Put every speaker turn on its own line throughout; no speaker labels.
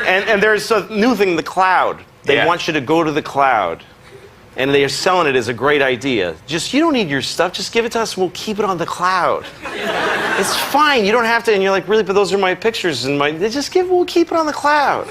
And there's a new thing, the cloud. They want you to go to the cloud. And they are selling it as a great idea. You don't need your stuff, just give it to us and we'll keep it on the cloud. It's fine, you don't have to, and you're like, really, but those are my pictures and we'll keep it on the cloud.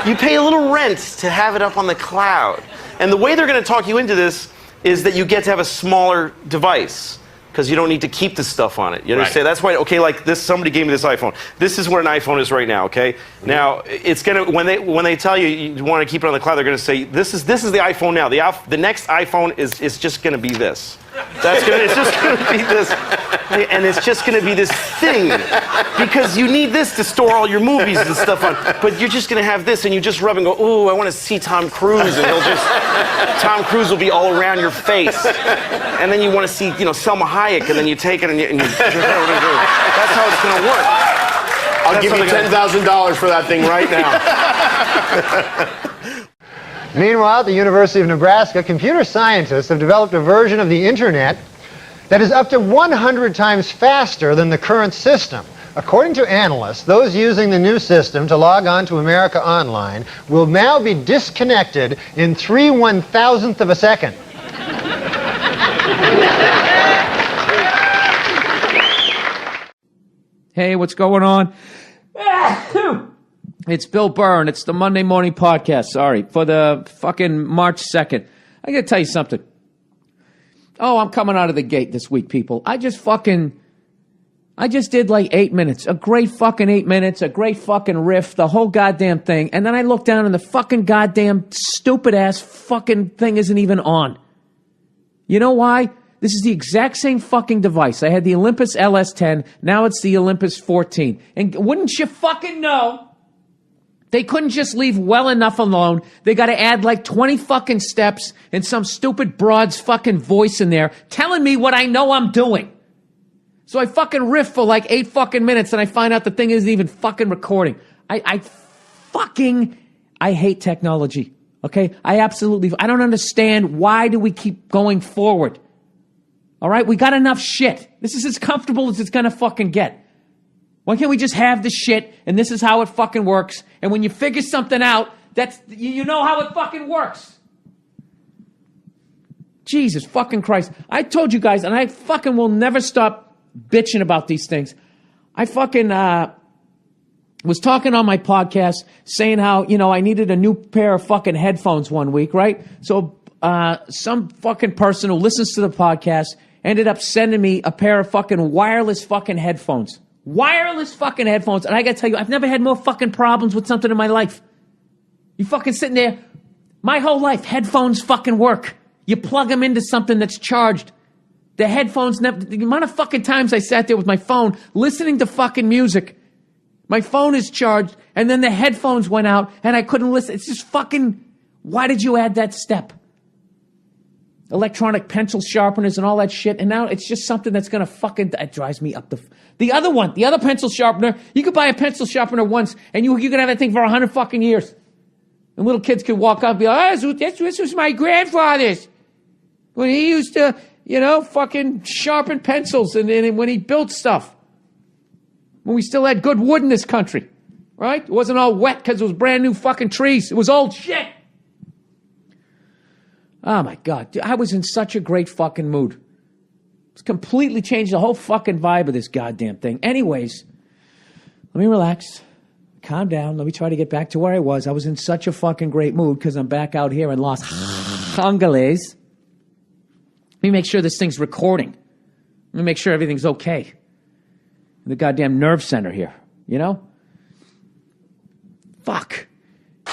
You pay a little rent to have it up on the cloud. And the way they're gonna talk you into this is that you get to have a smaller device, because you don't need to keep the stuff on it. You understand? Right. That's why, okay, like this, somebody gave me this iPhone. This is what an iPhone is right now, okay? Mm-hmm. Now, it's gonna, when they tell you you want to keep it on the cloud, they're gonna say, this is the iPhone now. The next iPhone is just gonna be this. It's just gonna be this, and it's just gonna be this thing, because you need this to store all your movies and stuff on. But you're just gonna have this, and you just rub and go, ooh, I want to see Tom Cruise, and Tom Cruise will be all around your face, and then you want to see, Selma Hayek, and then you take it and you that's how it's gonna work.
I'll give you $10,000 for that thing right now.
Meanwhile, at the University of Nebraska, computer scientists have developed a version of the internet that is up to 100 times faster than the current system. According to analysts, those using the new system to log on to America Online will now be disconnected in 3/1000th of a second.
Hey, what's going on? It's Bill Burr, and it's the Monday Morning Podcast, sorry, for the fucking March 2nd. I gotta tell you something. Oh, I'm coming out of the gate this week, people. I just did like 8 minutes. A great fucking 8 minutes, a great fucking riff, the whole goddamn thing. And then I look down and the fucking goddamn stupid-ass fucking thing isn't even on. You know why? This is the exact same fucking device. I had the Olympus LS10, now it's the Olympus 14. And wouldn't you fucking know, they couldn't just leave well enough alone. They got to add like 20 fucking steps and some stupid broad's fucking voice in there telling me what I know I'm doing. So I fucking riff for like 8 fucking minutes and I find out the thing isn't even fucking recording. I hate technology. Okay? I don't understand, why do we keep going forward? All right? We got enough shit. This is as comfortable as it's gonna fucking get. Why can't we just have the shit, and this is how it fucking works, and when you figure something out, you know how it fucking works. Jesus fucking Christ. I told you guys, and I fucking will never stop bitching about these things. I fucking was talking on my podcast, saying how, I needed a new pair of fucking headphones one week, right? So some fucking person who listens to the podcast ended up sending me a pair of fucking wireless fucking headphones. Wireless fucking headphones. And I gotta tell you, I've never had more fucking problems with something in my life. You fucking sitting there, my whole life, headphones fucking work. You plug them into something that's charged. The headphones never, the amount of fucking times I sat there with my phone listening to fucking music. My phone is charged, and then the headphones went out, and I couldn't listen. It's just fucking, why did you add that step? Electronic pencil sharpeners and all that shit, and now it's just something that's gonna fucking, it drives me up the other one, the other pencil sharpener, you could buy a pencil sharpener once, and you could have that thing for 100 fucking years. And little kids could walk up and be like, oh, this was my grandfather's. When he used to, fucking sharpen pencils, and when he built stuff. When we still had good wood in this country, right? It wasn't all wet because it was brand new fucking trees. It was old shit. Oh my God, dude, I was in such a great fucking mood. It's completely changed the whole fucking vibe of this goddamn thing. Anyways, let me relax, calm down. Let me try to get back to where I was. I was in such a fucking great mood because I'm back out here in Los Angeles. Let me make sure this thing's recording. Let me make sure everything's okay. The goddamn nerve center here, Fuck.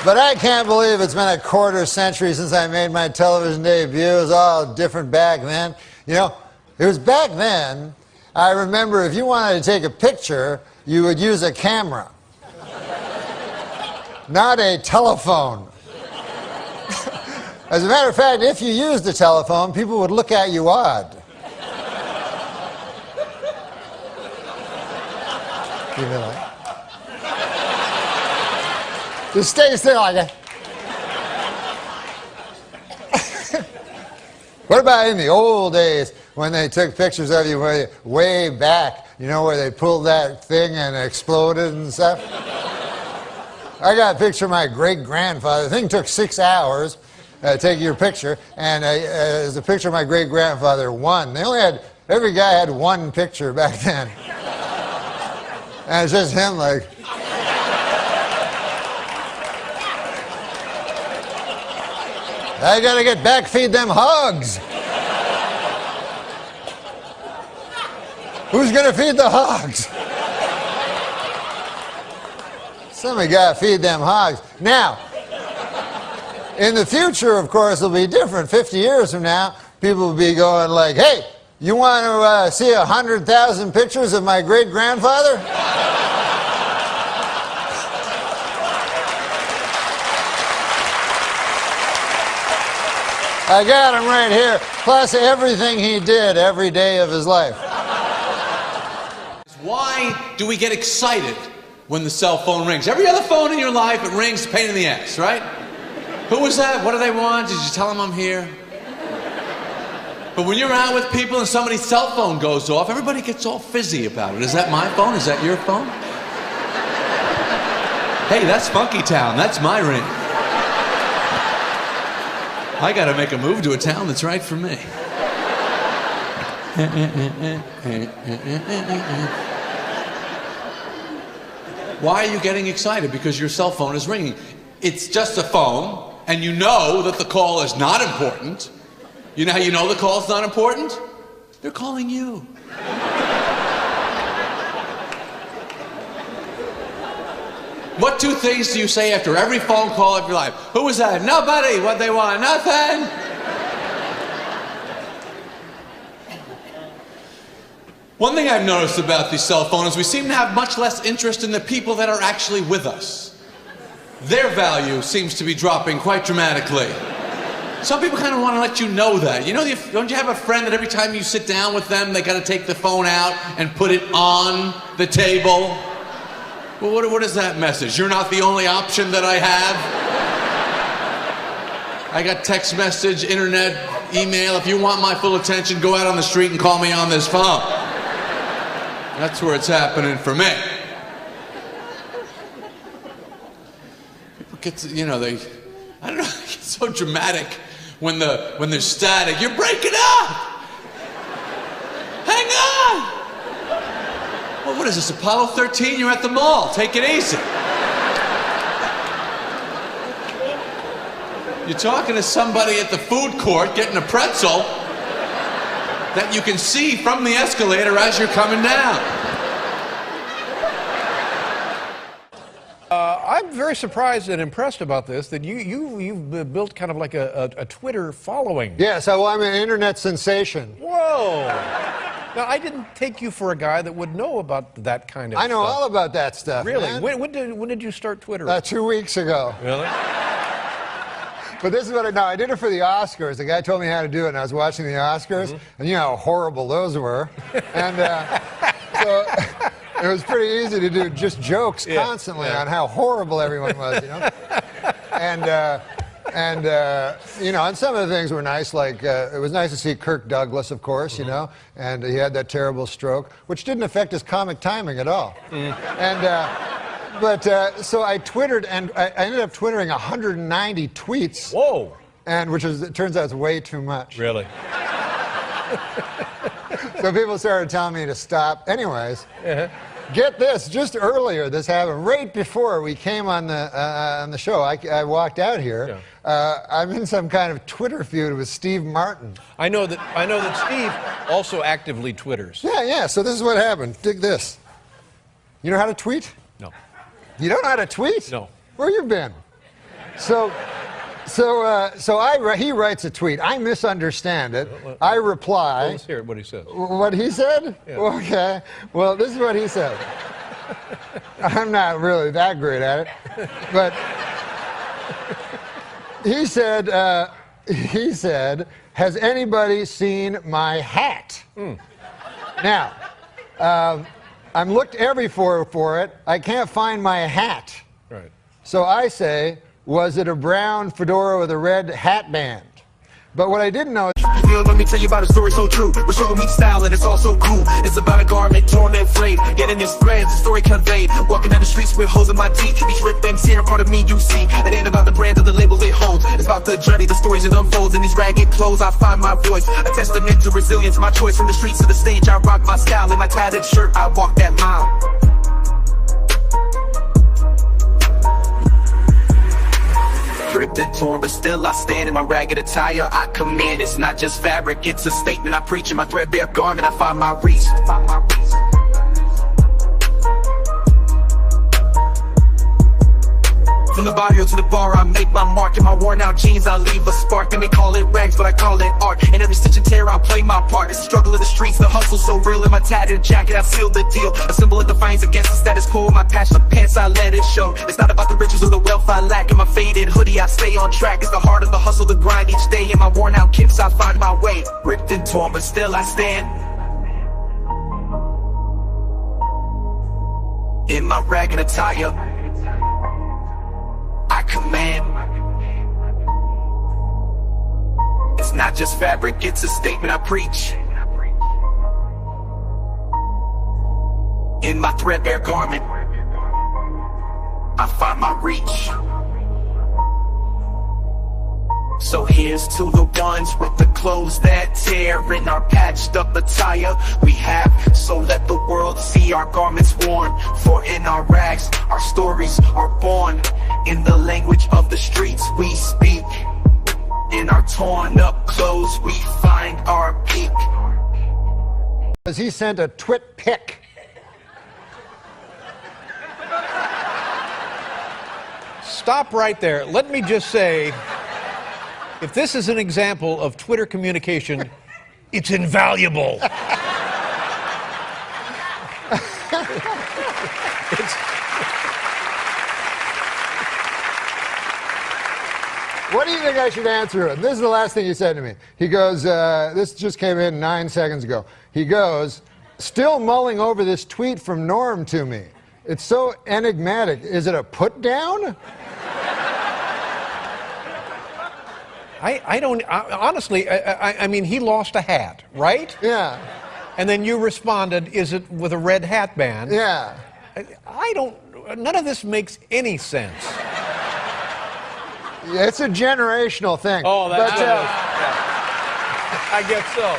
But I can't believe it's been a quarter century since I made my television debut. It was all different back then. It was back then, I remember if you wanted to take a picture, you would use a camera. Not a telephone. As a matter of fact, if you used a telephone, people would look at you odd. You know, like, just stay still like that. What about in the old days when they took pictures of you way back, you know, where they pulled that thing and exploded and stuff? I got a picture of my great-grandfather. The thing took 6 hours taking your picture, and there's a picture of my great-grandfather, one. They only had, every guy had one picture back then. And it's just him like... I gotta get back, feed them hogs. Who's gonna feed the hogs? Somebody gotta feed them hogs. Now, in the future, of course, it'll be different. 50 years from now, people will be going like, hey, you want to see 100,000 pictures of my great-grandfather? I got him right here, plus everything he did every day of his life.
Why do we get excited when the cell phone rings? Every other phone in your life, it rings, pain in the ass, right? Who was that? What do they want? Did you tell them I'm here? But when you're out with people and somebody's cell phone goes off, everybody gets all fizzy about it. Is that my phone? Is that your phone? Hey, that's Funky Town. That's my ring. I gotta make a move to a town that's right for me. Why are you getting excited? Because your cell phone is ringing. It's just a phone, and you know that the call is not important. You know how you know the call's not important? They're calling you. What two things do you say after every phone call of your life? Who was that? Nobody. What they want? Nothing. One thing I've noticed about these cell phones is we seem to have much less interest in the people that are actually with us. Their value seems to be dropping quite dramatically. Some people kind of want to let you know that. You know, don't you have a friend that every time you sit down with them, they got to take the phone out and put it on the table? Well, what is that message? You're not the only option that I have? I got text message, internet, email. If you want my full attention, go out on the street and call me on this phone. That's where it's happening for me. People get, you know, I don't know, it's so dramatic when there's static. You're breaking up! Hang on! Well, what is this, Apollo 13? You're at the mall. Take it easy. You're talking to somebody at the food court getting a pretzel that you can see from the escalator as you're coming down.
I'm very surprised and impressed about this, that you've built kind of like a Twitter following.
Yes, I'm an internet sensation.
Whoa! Now, I didn't take you for a guy that would know about that kind of stuff.
I know all about that stuff,
Really?
man.
When did you start Twitter?
2 weeks ago.
Really?
But this is what I did it for the Oscars. The guy told me how to do it, and I was watching the Oscars, and you know how horrible those were. And so it was pretty easy to do just jokes constantly on how horrible everyone was, you know? And you know, and some of the things were nice, like it was nice to see Kirk Douglas, of course, you know, and he had that terrible stroke, which didn't affect his comic timing at all. So I Twittered, and I ended up twittering 190 tweets.
Whoa!
And it turns out it's way too much.
Really?
So people started telling me to stop. Anyways, get this, just earlier this happened, right before we came on the show, I walked out here. I'm in some kind of Twitter feud with Steve Martin.
I know that Steve also actively Twitters.
Yeah, so this is what happened. Dig this. You know how to tweet?
No.
You don't know how to tweet?
No.
Where you been? He writes a tweet. I misunderstand it. I reply.
Let's hear what he says.
What he said?
Yeah.
Okay. Well, this is what he said. I'm not really that great at it, but he said, has anybody seen my hat? Now, I'm looked everywhere for it. I can't find my hat.
Right.
So I say, was it a brown fedora with a red hat band? But what I didn't know
real, let me tell you about a story so true. We're showing me style and it's all so cool. It's about a garment torn and frayed, getting its threads, the story conveyed. Walking down the streets with holes in my teeth. These ripped ends here, part of me you see. It ain't about the brand or the label it holds. It's about the journey, the stories it unfolds. In these ragged clothes I find my voice, a testament to resilience. My choice from the streets to the stage, I rock my style. In my tattered shirt, I walk that mile. Ripped and torn, but still I stand in my ragged attire. I command, it's not just fabric, it's a statement I preach. In my threadbare garment, I find my reach. From the barrio to the bar, I make my mark. In my worn out jeans, I leave a spark. They may call it rags, but I call it art. In every stitch and tear, I play my part. It's the struggle of the streets, the hustle so real. In my tattered jacket, I seal the deal. A symbol of defiance against the status quo. My passion of pants, I let it show. It's not about the riches or the wealth I lack. In my faded hoodie, I stay on track. It's the heart of the hustle, the grind each day. In my worn out kicks, I find my way. Ripped and torn, but still I stand. In my ragged attire, I command. It's not just fabric, it's a statement I preach. In my threadbare garment, I find my reach. So here's to the ones with the clothes that tear. In our patched up attire we have, so let the world see our garments worn. For in our rags, our stories are born. In the language of the streets we speak. In our torn up clothes we find our peak.
Because he sent a twit pic.
Stop right there. Let me just say, if this is an example of Twitter communication, it's invaluable.
What do you think I should answer him? This is the last thing he said to me. He goes, this just came in 9 seconds ago. He goes, still mulling over this tweet from Norm to me. It's so enigmatic. Is it a put down?
Honestly, I mean, he lost a hat, right?
Yeah.
And then you responded, is it with a red hat band?
Yeah.
None of this makes any sense.
It's a generational thing.
Oh, that's I guess so.